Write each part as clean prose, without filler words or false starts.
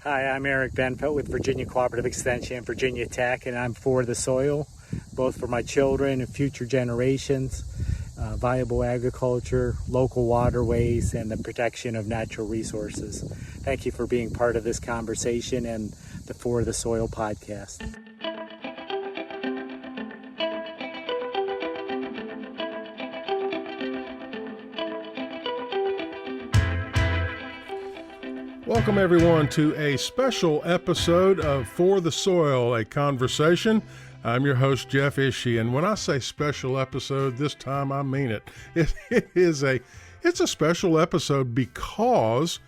Hi, I'm Eric Benfeld with Virginia Cooperative Extension, Virginia Tech, and I'm for the soil, both for my children and future generations, viable agriculture, local waterways, and the protection of natural resources. Thank you for being part of this conversation and the For the Soil podcast. Welcome, everyone, to a special episode of For the Soil, a conversation. I'm your host, Jeff Ishee, and when I say special episode, this time I mean it. It's a special episode because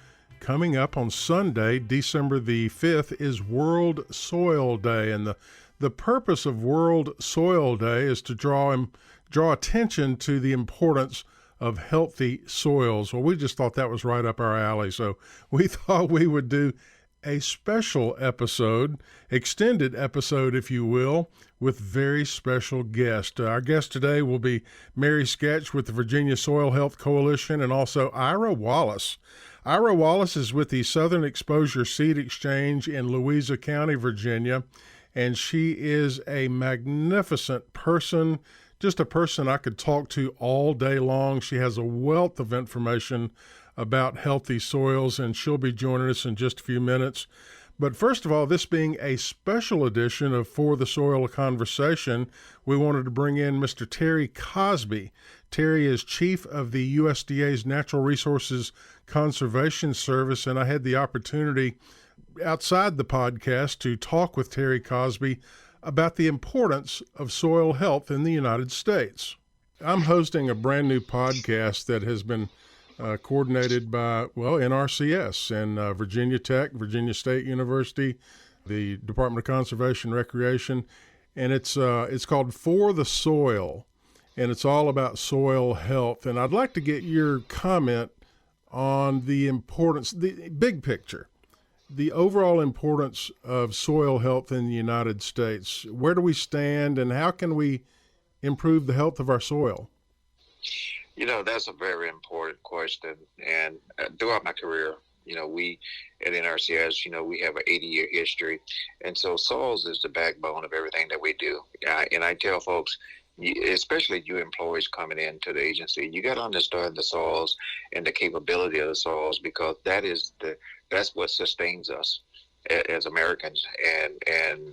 coming up on Sunday, December the 5th, is World Soil Day, and the purpose of World Soil Day is to draw attention to the importance of healthy soils. Well, we just thought that was right up our alley, so we thought we would do a special episode, extended episode, if you will, with very special guests. Our guest today will be Mary Sketch with the Virginia Soil Health Coalition and also Ira Wallace. Ira Wallace is with the Southern Exposure Seed Exchange in Louisa County, Virginia, and she is a magnificent person, just a person I could talk to all day long. She has a wealth of information about healthy soils, and she'll be joining us in just a few minutes. But first of all, this being a special edition of For the Soil Conversation, we wanted to bring in Mr. Terry Cosby. Terry is chief of the USDA's Natural Resources Conservation Service, and I had the opportunity outside the podcast to talk with Terry Cosby about the importance of soil health in the United States. I'm hosting a brand new podcast that has been coordinated by, NRCS and Virginia Tech, Virginia State University, the Department of Conservation and Recreation, and it's called For the Soil, and it's all about soil health. And I'd like to get your comment on the importance, the big picture, the overall importance of soil health in the United States. Where do we stand, and how can we improve the health of our soil? You know, that's a very important question. And throughout my career, we at NRCS, we have an 80-year history. And so soils is the backbone of everything that we do. And I tell folks, especially you employees coming into the agency, you got to understand the soils and the capability of the soils, because that's what sustains us as Americans, and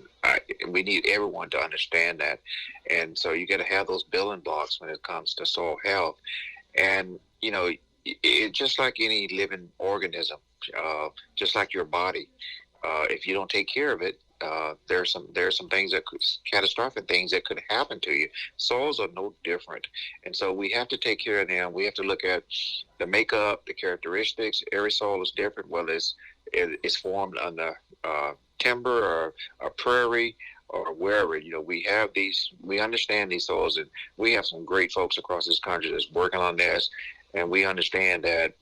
we need everyone to understand that. And so you got to have those building blocks when it comes to soil health. And it just like any living organism, just like your body, if you don't take care of it, there's some things catastrophic things that could happen to you. Soils are no different, and so we have to take care of them. We have to look at the makeup, the characteristics. Every soil is different, whether it's formed on the timber or a prairie or wherever. We understand these soils, and we have some great folks across this country that's working on this. And we understand that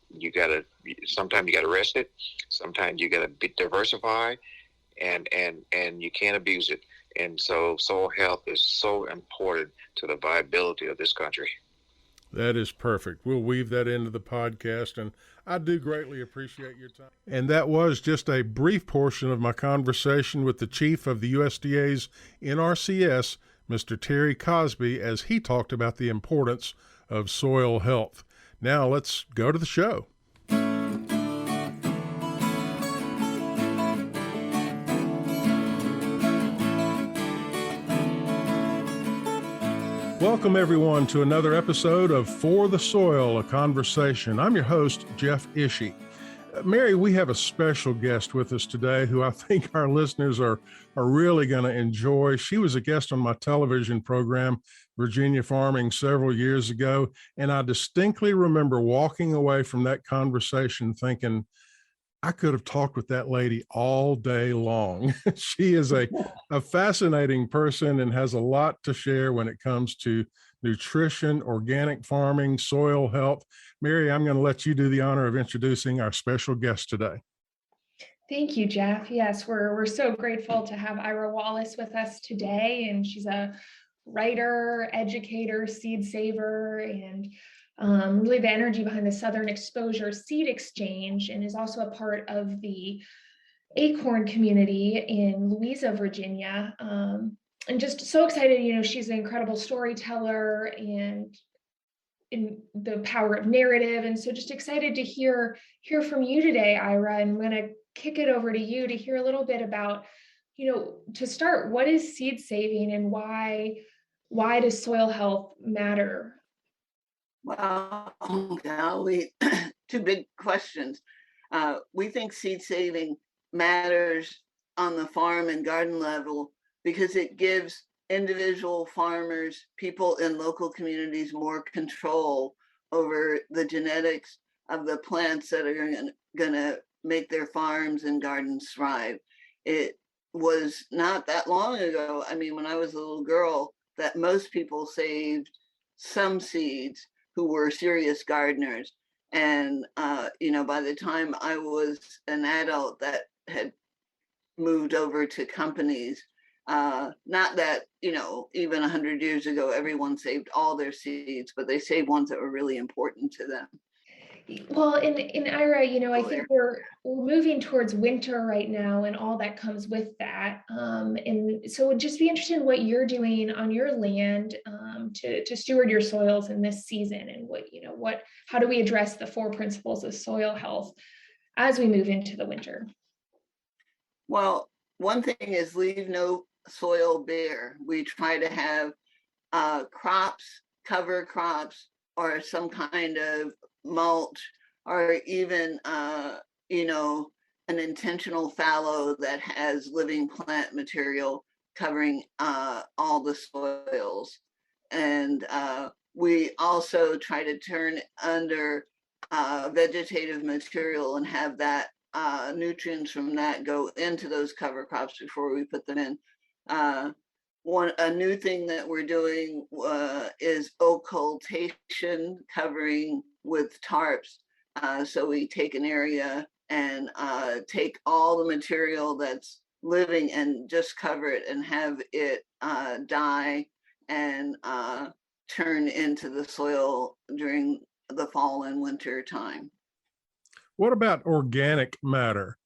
sometimes you gotta rest it, sometimes you gotta diversify, and you can't abuse it. And so soil health is so important to the viability of this country. That is perfect. We'll weave that into the podcast, and I do greatly appreciate your time. And that was just a brief portion of my conversation with the chief of the USDA's NRCS, Mr. Terry Cosby, as he talked about the importance of soil health. Now let's go to the show. Welcome, everyone, to another episode of For the Soil, a conversation. I'm your host, Jeff Ishee. Mary, we have a special guest with us today who I think our listeners are really going to enjoy. She was a guest on my television program, Virginia Farming, several years ago, and I distinctly remember walking away from that conversation thinking, I could have talked with that lady all day long. She is a fascinating person and has a lot to share when it comes to nutrition, organic farming, soil health. Mary, I'm going to let you do the honor of introducing our special guest today. Thank you, Jeff. Yes, we're so grateful to have Ira Wallace with us today, and she's a writer, educator, seed saver, and really the energy behind the Southern Exposure Seed Exchange, and is also a part of the acorn community in Louisa, Virginia. And just so excited, she's an incredible storyteller and in the power of narrative. And so just excited to hear from you today, Ira. And I'm going to kick it over to you to hear a little bit about, to start, what is seed saving and why does soil health matter? Well, golly, two big questions. We think seed saving matters on the farm and garden level because it gives individual farmers, people in local communities, more control over the genetics of the plants that are going to make their farms and gardens thrive. It was not that long ago, I mean, when I was a little girl, that most people saved some seeds who were serious gardeners. And, by the time I was an adult, that had moved over to companies. Not that, even 100 years ago, everyone saved all their seeds, but they saved ones that were really important to them. Well, in Ira, I think we're moving towards winter right now and all that comes with that. And so it'd just be interested in what you're doing on your land to steward your soils in this season, and how do we address the 4 principles of soil health as we move into the winter? Well, one thing is leave no soil bare. We try to have crops, cover crops, or some kind of mulch, or even an intentional fallow that has living plant material covering all the soils. And we also try to turn under vegetative material and have that nutrients from that go into those cover crops before we put them in. A new thing that we're doing is occultation, covering with tarps. So we take an area and take all the material that's living and just cover it and have it die and turn into the soil during the fall and winter time. What about organic matter?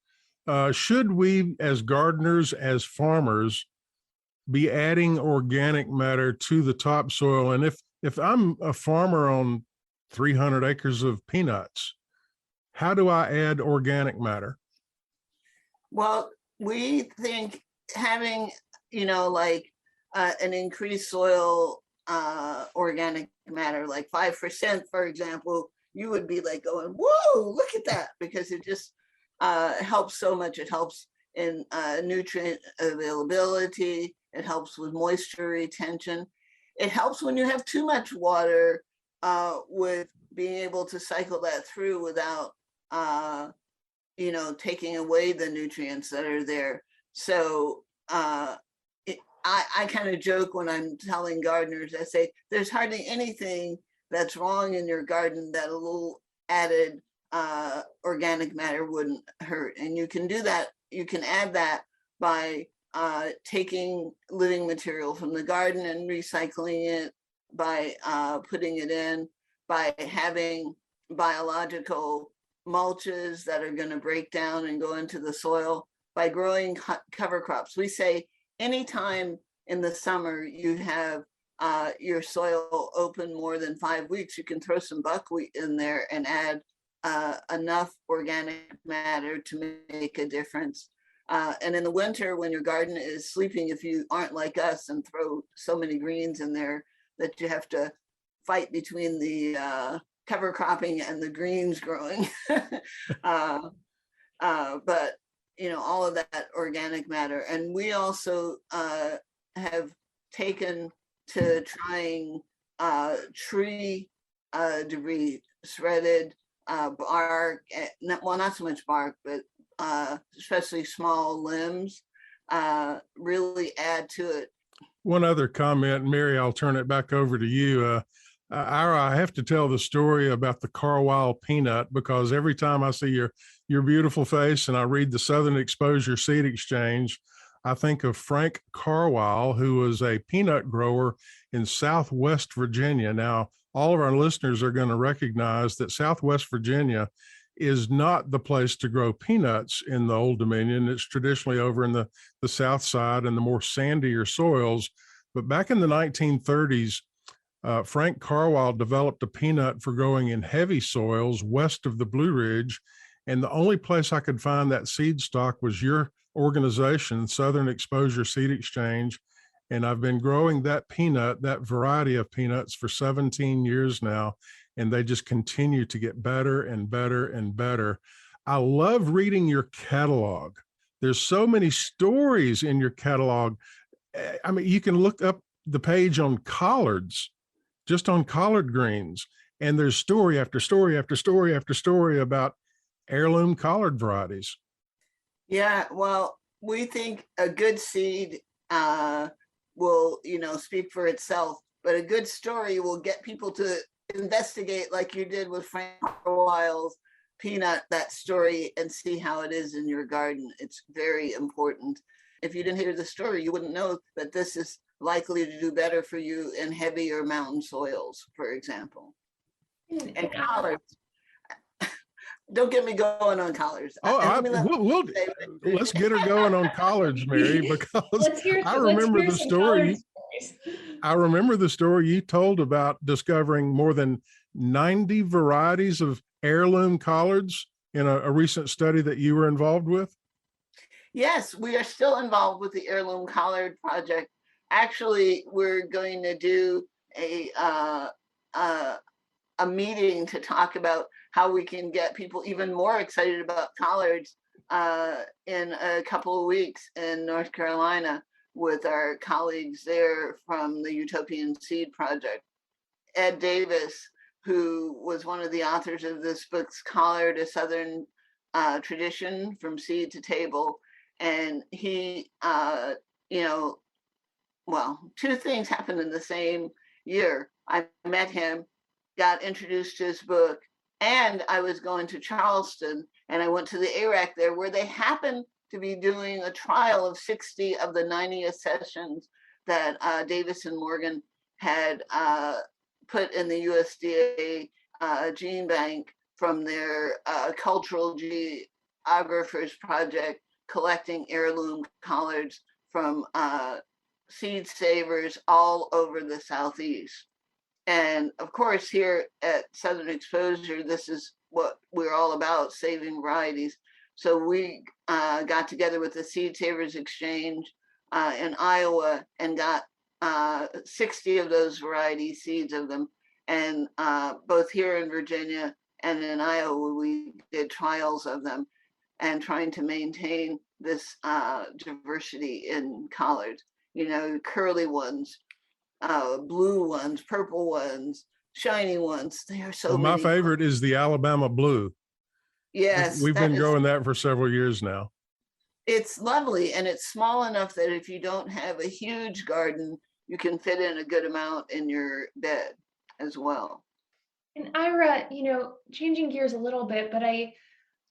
Should we, as gardeners, as farmers, be adding organic matter to the topsoil? And if I'm a farmer on 300 acres of peanuts, how do I add organic matter? Well, we think having, an increased soil organic matter, like 5%, for example, you would be like going, whoa, look at that, because it just helps so much. It helps in nutrient availability. It helps with moisture retention. It helps when you have too much water with being able to cycle that through without, taking away the nutrients that are there. So I kind of joke when I'm telling gardeners, I say, there's hardly anything that's wrong in your garden that a little added organic matter wouldn't hurt. And you can do that. You can add that by taking living material from the garden and recycling it, by putting it in, by having biological mulches that are going to break down and go into the soil, by growing cover crops. We say anytime in the summer you have your soil open more than 5 weeks, you can throw some buckwheat in there and add enough organic matter to make a difference. And in the winter, when your garden is sleeping, if you aren't like us and throw so many greens in there that you have to fight between the cover cropping and the greens growing, but all of that organic matter. And we also have taken to trying tree debris, shredded bark, well, not so much bark, but especially small limbs, really add to it. One other comment, Mary, I'll turn it back over to you. Ira, I have to tell the story about the Carlisle Peanut, because every time I see your beautiful face and I read the Southern Exposure Seed Exchange, I think of Frank Carlisle, who was a peanut grower in Southwest Virginia. Now, all of our listeners are going to recognize that Southwest Virginia is not the place to grow peanuts in the Old Dominion. It's traditionally over in the south side and the more sandier soils. But back in the 1930s, Frank Carlisle developed a peanut for growing in heavy soils west of the Blue Ridge. And the only place I could find that seed stock was your organization, Southern Exposure Seed Exchange. And I've been growing that peanut, that variety of peanuts, for 17 years now. And they just continue to get better and better and better. I love reading your catalog. There's so many stories in your catalog. I mean, you can look up the page on collards, just on collard greens, and there's story after story after story after story about heirloom collard varieties. Yeah, well, we think a good seed will, speak for itself, but a good story will get people to investigate, like you did with Frank Carlisle's peanut, that story, and see how it is in your garden. It's very important. If you didn't hear the story, you wouldn't know that this is likely to do better for you in heavier mountain soils, for example. And collards. Don't get me going on collards. Let's get her going on collards, Mary, because I remember the story. I remember the story you told about discovering more than 90 varieties of heirloom collards in a recent study that you were involved with. Yes, we are still involved with the heirloom collard project. Actually, we're going to do a meeting to talk about how we can get people even more excited about collards in a couple of weeks in North Carolina with our colleagues there from the Utopian Seed Project. Ed Davis, who was one of the authors of this book's Collard, A Southern Tradition from Seed to Table. And he, two things happened in the same year. I met him, got introduced to his book, and I was going to Charleston, and I went to the ARAC there, where they happened to be doing a trial of 60 of the 90 accessions that Davis and Morgan had put in the USDA gene bank from their cultural geographers project, collecting heirloom collards from seed savers all over the Southeast. And of course, here at Southern Exposure, this is what we're all about, saving varieties. So we got together with the Seed Savers Exchange in Iowa and got 60 of those variety seeds of them. And both here in Virginia and in Iowa, we did trials of them and trying to maintain this diversity in collards, curly ones, blue ones, purple ones, shiny ones. They are so my favorite is the Alabama blue. Yes. We've been growing that for several years now. It's lovely, and it's small enough that if you don't have a huge garden, you can fit in a good amount in your bed as well. And Ira, changing gears a little bit, but I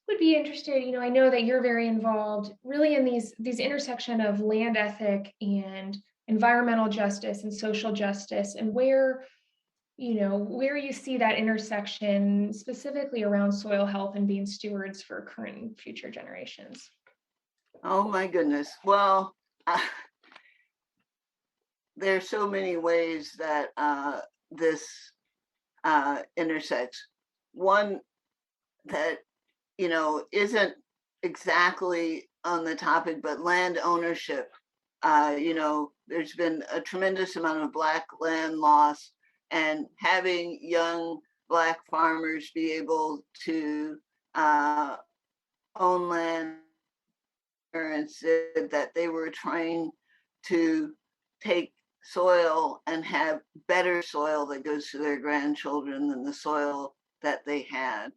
would be interested, I know that you're very involved really in these intersection of land ethic and environmental justice and social justice, and where you see that intersection specifically around soil health and being stewards for current and future generations. Oh my goodness. Well, there are so many ways that this intersects. One that, isn't exactly on the topic, but land ownership. There's been a tremendous amount of Black land loss, and having young Black farmers be able to own land, parents said that they were trying to take soil and have better soil that goes to their grandchildren than the soil that they had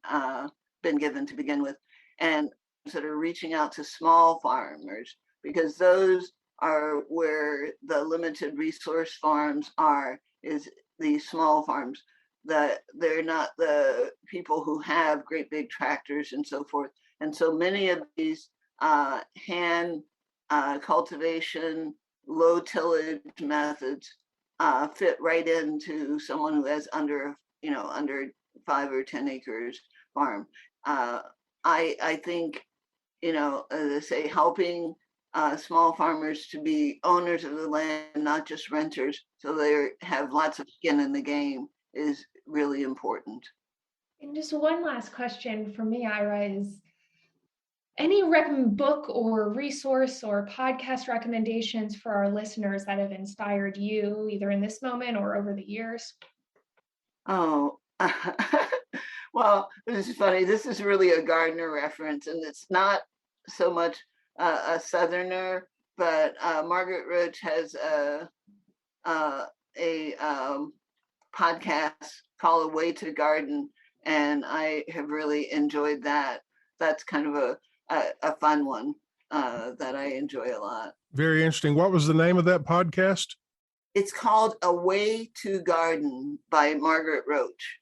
been given to begin with, and sort of reaching out to small farmers, because those are where the limited resource farms are, is these small farms, that they're not the people who have great big tractors and so forth. And so many of these hand cultivation, low tillage methods fit right into someone who has under 5 or 10 acres farm. I think, as I say, helping small farmers to be owners of the land, not just renters, so they have lots of skin in the game is really important. And just one last question for me, Ira, is any book or resource or podcast recommendations for our listeners that have inspired you either in this moment or over the years? Oh, well, this is funny. This is really a Gardner reference, and it's not so much a Southerner, but Margaret Roach has a podcast called A Way to Garden, and I have really enjoyed that. That's kind of a fun one that I enjoy a lot. Very interesting. What was the name of that podcast? It's called A Way to Garden by Margaret Roach.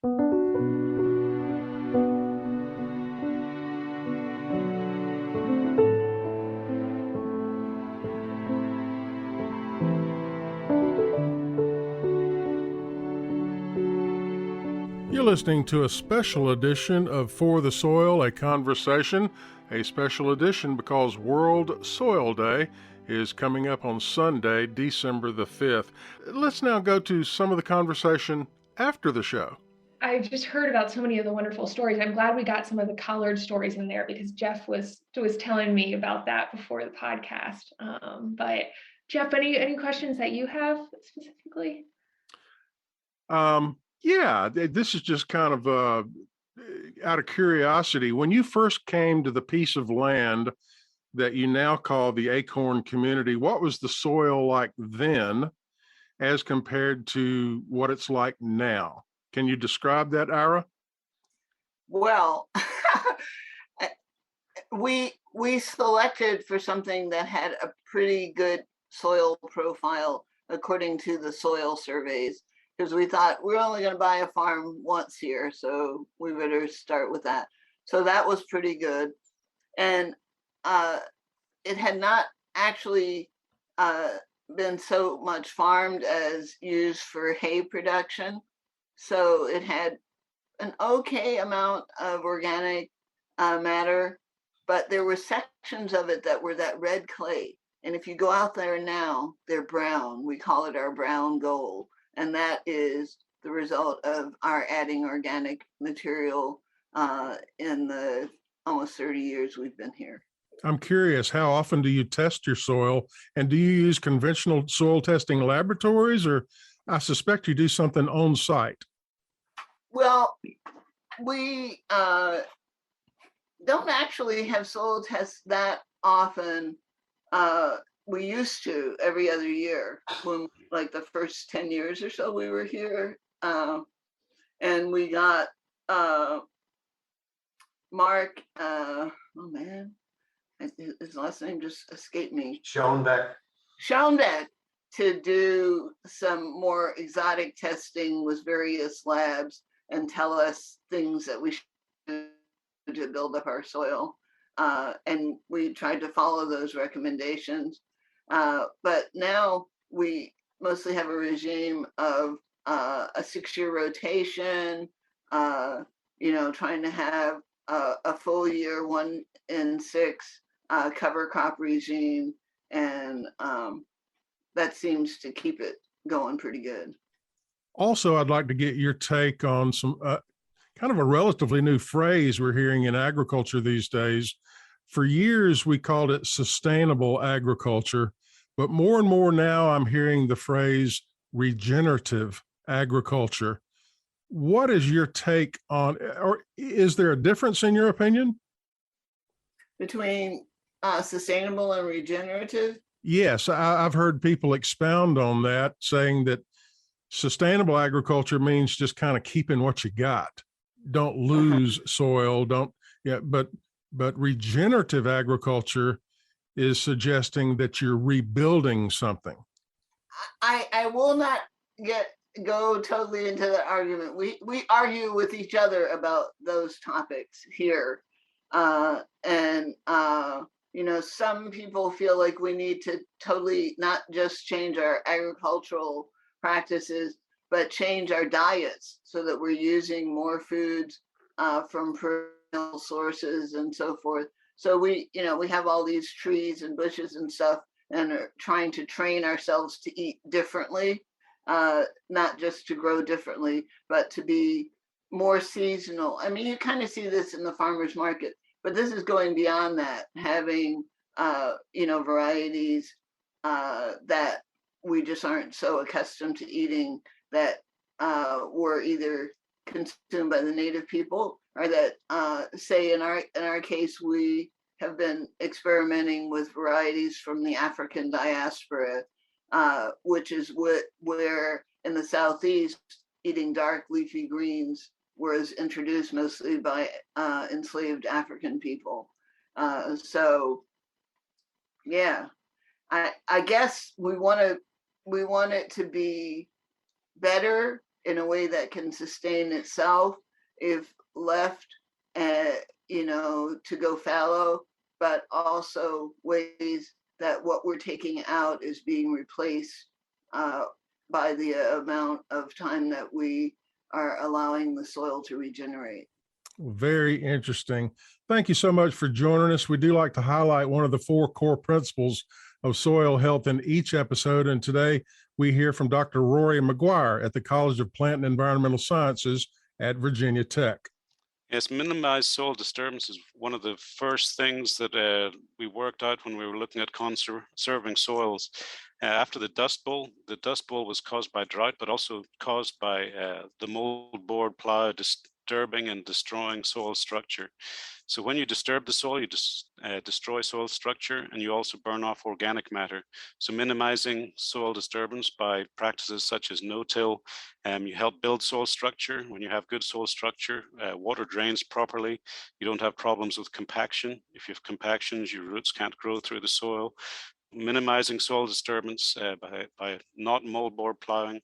You're listening to a special edition of For the Soil, a Conversation, a special edition because World Soil Day is coming up on Sunday, December the 5th. Let's now go to some of the conversation after the show. I've just heard about so many of the wonderful stories. I'm glad we got some of the collard stories in there because Jeff was telling me about that before the podcast. But Jeff, any questions that you have specifically? Yeah, this is just kind of out of curiosity. When you first came to the piece of land that you now call the Acorn community, what was the soil like then as compared to what it's like now? Can you describe that, Ira? Well, we selected for something that had a pretty good soil profile according to the soil surveys, because we thought we're only going to buy a farm once here, so we better start with that. So that was pretty good. And it had not actually been so much farmed as used for hay production. So it had an okay amount of organic matter, but there were sections of it that were that red clay. And if you go out there now, they're brown. We call it our brown gold. And that is the result of our adding organic material in the almost 30 years we've been here. I'm curious, how often do you test your soil? And do you use conventional soil testing laboratories, or I suspect you do something on site? Well, we don't actually have soil tests that often. We used to every other year, when like the first 10 years or so we were here. And we got Mark, oh man, his last name just escaped me. Schoenbeck to do some more exotic testing with various labs and tell us things that we should do to build up our soil. And we tried to follow those recommendations. But now we mostly have a regime of a 6-year rotation, trying to have a full year 1 in 6 cover crop regime. And that seems to keep it going pretty good. Also, I'd like to get your take on some kind of a relatively new phrase we're hearing in agriculture these days. For years, we called it sustainable agriculture, but more and more now I'm hearing the phrase regenerative agriculture. What is your take on, or is there a difference in your opinion? Between sustainable and regenerative? Yes, I've heard people expound on that, saying that sustainable agriculture means just kind of keeping what you got. Don't lose soil, but regenerative agriculture is suggesting that you're rebuilding something. I will not go totally into the argument. We argue with each other about those topics here. Some people feel like we need to totally not just change our agricultural practices, but change our diets so that we're using more foods from sources and so forth. So we have all these trees and bushes and stuff, and are trying to train ourselves to eat differently, not just to grow differently, but to be more seasonal. I mean, you kind of see this in the farmers market, but this is going beyond that, having varieties that we just aren't so accustomed to eating, that were either consumed by the native people, or that say in our case, we have been experimenting with varieties from the African diaspora, which is where in the Southeast, eating dark leafy greens was introduced mostly by enslaved African people. So yeah, I guess we want it to be better in a way that can sustain itself if left, to go fallow, but also ways that what we're taking out is being replaced by the amount of time that we are allowing the soil to regenerate. Very interesting. Thank you so much for joining us. We do like to highlight one of the 4 core principles of soil health in each episode. And today we hear from Dr. Rory McGuire at the College of Plant and Environmental Sciences at Virginia Tech. Yes, minimize soil disturbance is one of the first things that we worked out when we were looking at conserving soils. After the Dust Bowl was caused by drought, but also caused by the moldboard plow disturbing and destroying soil structure. So when you disturb the soil, you destroy soil structure, and you also burn off organic matter. So minimizing soil disturbance by practices such as no-till, you help build soil structure. When you have good soil structure, water drains properly. You don't have problems with compaction. If you have compactions, your roots can't grow through the soil. Minimizing soil disturbance by not moldboard plowing,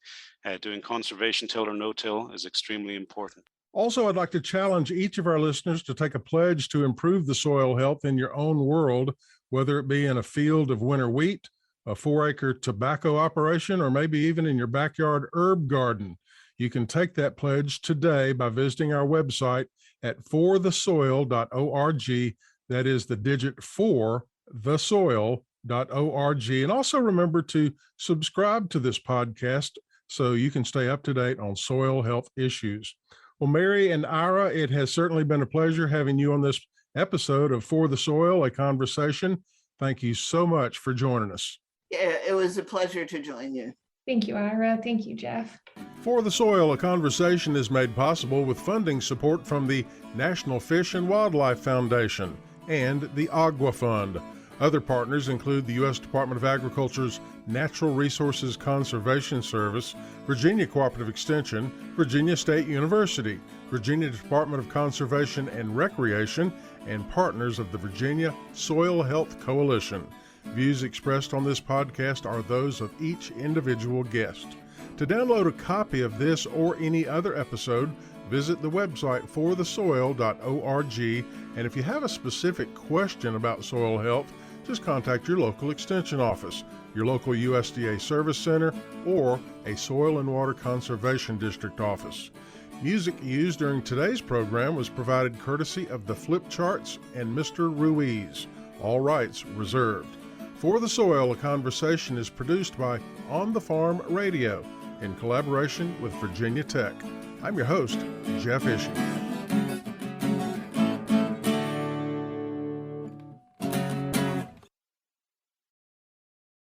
doing conservation till or no-till is extremely important. Also, I'd like to challenge each of our listeners to take a pledge to improve the soil health in your own world, whether it be in a field of winter wheat, a 4-acre tobacco operation, or maybe even in your backyard herb garden. You can take that pledge today by visiting our website at forthesoil.org. That is the digit 4, thesoil.org. And also remember to subscribe to this podcast so you can stay up to date on soil health issues. Well, Mary and Ira, it has certainly been a pleasure having you on this episode of For the Soil, a Conversation. Thank you so much for joining us. Yeah, it was a pleasure to join you. Thank you, Ira. Thank you, Jeff. For the Soil, a Conversation is made possible with funding support from the National Fish and Wildlife Foundation and the Agua Fund. Other partners include the U.S. Department of Agriculture's Natural Resources Conservation Service, Virginia Cooperative Extension, Virginia State University, Virginia Department of Conservation and Recreation, and partners of the Virginia Soil Health Coalition. Views expressed on this podcast are those of each individual guest. To download a copy of this or any other episode, visit the website forthesoil.org. And if you have a specific question about soil health, just contact your local extension office, your local USDA service center, or a Soil and Water Conservation District office. Music used during today's program was provided courtesy of the Flip Charts and Mr. Ruiz. All rights reserved. For the Soil, a Conversation is produced by On the Farm Radio in collaboration with Virginia Tech. I'm your host, Jeff Ishee.